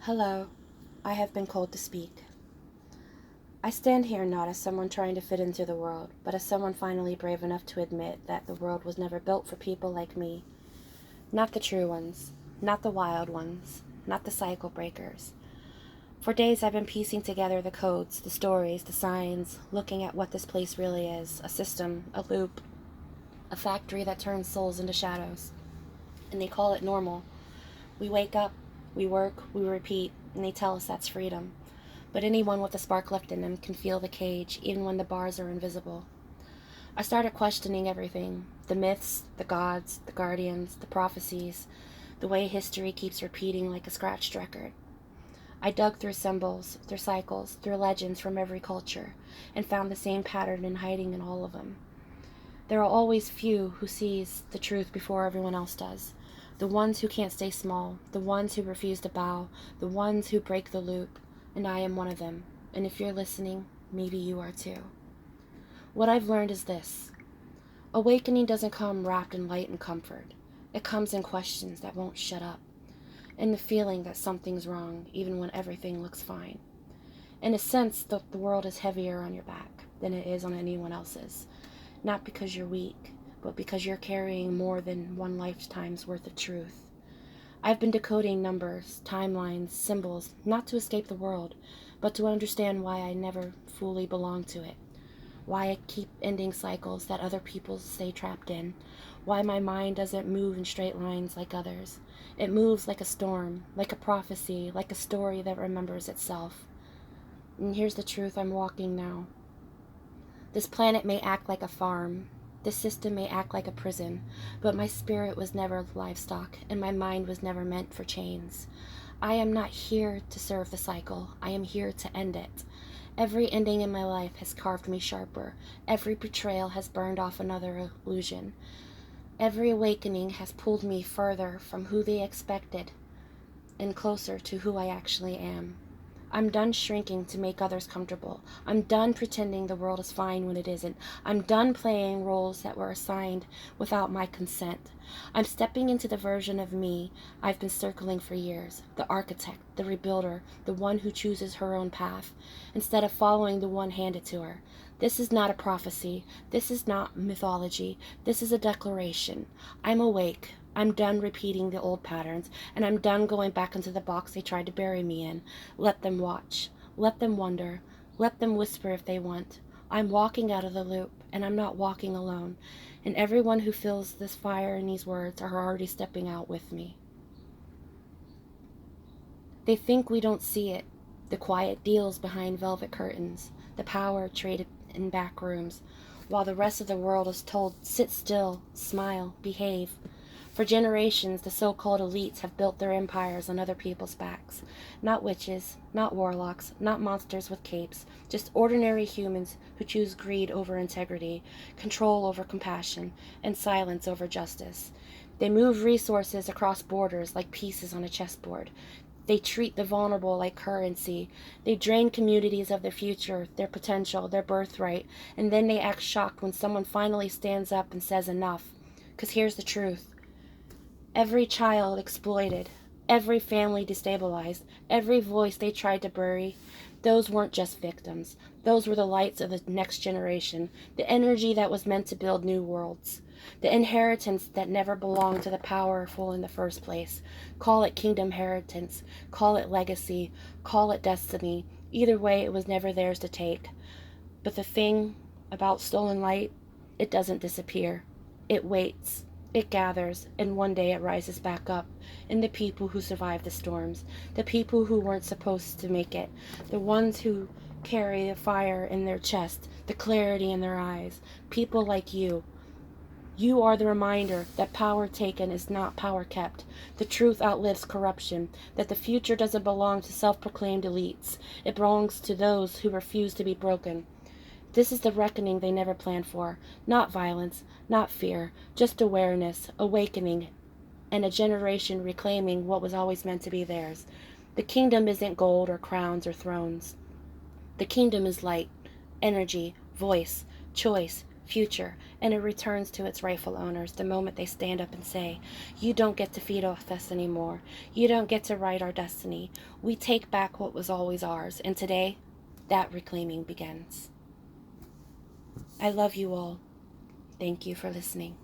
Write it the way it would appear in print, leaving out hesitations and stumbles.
Hello, I have been called to speak. I stand here not as someone trying to fit into the world, but as someone finally brave enough to admit that the world was never built for people like me. Not the true ones, not the wild ones, not the cycle breakers. For days I've been piecing together the codes, the stories, the signs, looking at what this place really is, a system, a loop, a factory that turns souls into shadows. And they call it normal. We wake up, we work, we repeat, and they tell us that's freedom. But anyone with a spark left in them can feel the cage, even when the bars are invisible. I started questioning everything: the myths, the gods, the guardians, the prophecies, the way history keeps repeating like a scratched record. I dug through symbols, through cycles, through legends from every culture, and found the same pattern in hiding in all of them. There are always few who sees the truth before everyone else does. The ones who can't stay small, the ones who refuse to bow, the ones who break the loop, and I am one of them. And if you're listening, maybe you are too. What I've learned is this: awakening doesn't come wrapped in light and comfort. It comes in questions that won't shut up, in the feeling that something's wrong even when everything looks fine. In a sense, the world is heavier on your back than it is on anyone else's. Not because you're weak, but because you're carrying more than one lifetime's worth of truth. I've been decoding numbers, timelines, symbols, not to escape the world, but to understand why I never fully belong to it. Why I keep ending cycles that other people stay trapped in. Why my mind doesn't move in straight lines like others. It moves like a storm, like a prophecy, like a story that remembers itself. And here's the truth I'm walking now. This planet may act like a farm. This system may act like a prison, but my spirit was never livestock, and my mind was never meant for chains. I am not here to serve the cycle. I am here to end it. Every ending in my life has carved me sharper. Every betrayal has burned off another illusion. Every awakening has pulled me further from who they expected and closer to who I actually am. I'm done shrinking to make others comfortable. I'm done pretending the world is fine when it isn't. I'm done playing roles that were assigned without my consent. I'm stepping into the version of me I've been circling for years: the architect, the rebuilder, the one who chooses her own path, instead of following the one handed to her. This is not a prophecy. This is not mythology. This is a declaration. I'm awake. I'm done repeating the old patterns, and I'm done going back into the box they tried to bury me in. Let them watch. Let them wonder. Let them whisper if they want. I'm walking out of the loop, and I'm not walking alone. And everyone who feels this fire in these words are already stepping out with me. They think we don't see it: the quiet deals behind velvet curtains, the power traded in back rooms, while the rest of the world is told, sit still, smile, behave. For generations, the so-called elites have built their empires on other people's backs. Not witches, not warlocks, not monsters with capes, just ordinary humans who choose greed over integrity, control over compassion, and silence over justice. They move resources across borders like pieces on a chessboard. They treat the vulnerable like currency. They drain communities of their future, their potential, their birthright, and then they act shocked when someone finally stands up and says enough. Because here's the truth: every child exploited, every family destabilized, every voice they tried to bury, those weren't just victims. Those were the lights of the next generation, the energy that was meant to build new worlds, the inheritance that never belonged to the powerful in the first place. Call it kingdom inheritance, call it legacy, call it destiny. Either way, it was never theirs to take. But the thing about stolen light, it doesn't disappear. It waits. It gathers, and one day it rises back up in the people who survive the storms, the people who weren't supposed to make it, the ones who carry the fire in their chest, the clarity in their eyes, people like you. You are the reminder that power taken is not power kept. The truth outlives corruption, that the future doesn't belong to self-proclaimed elites. It belongs to those who refuse to be broken. This is the reckoning they never planned for. Not violence, not fear, just awareness, awakening, and a generation reclaiming what was always meant to be theirs. The kingdom isn't gold or crowns or thrones. The kingdom is light, energy, voice, choice, future, and it returns to its rightful owners the moment they stand up and say, "You don't get to feed off us anymore. You don't get to write our destiny. We take back what was always ours." And today, that reclaiming begins. I love you all. Thank you for listening.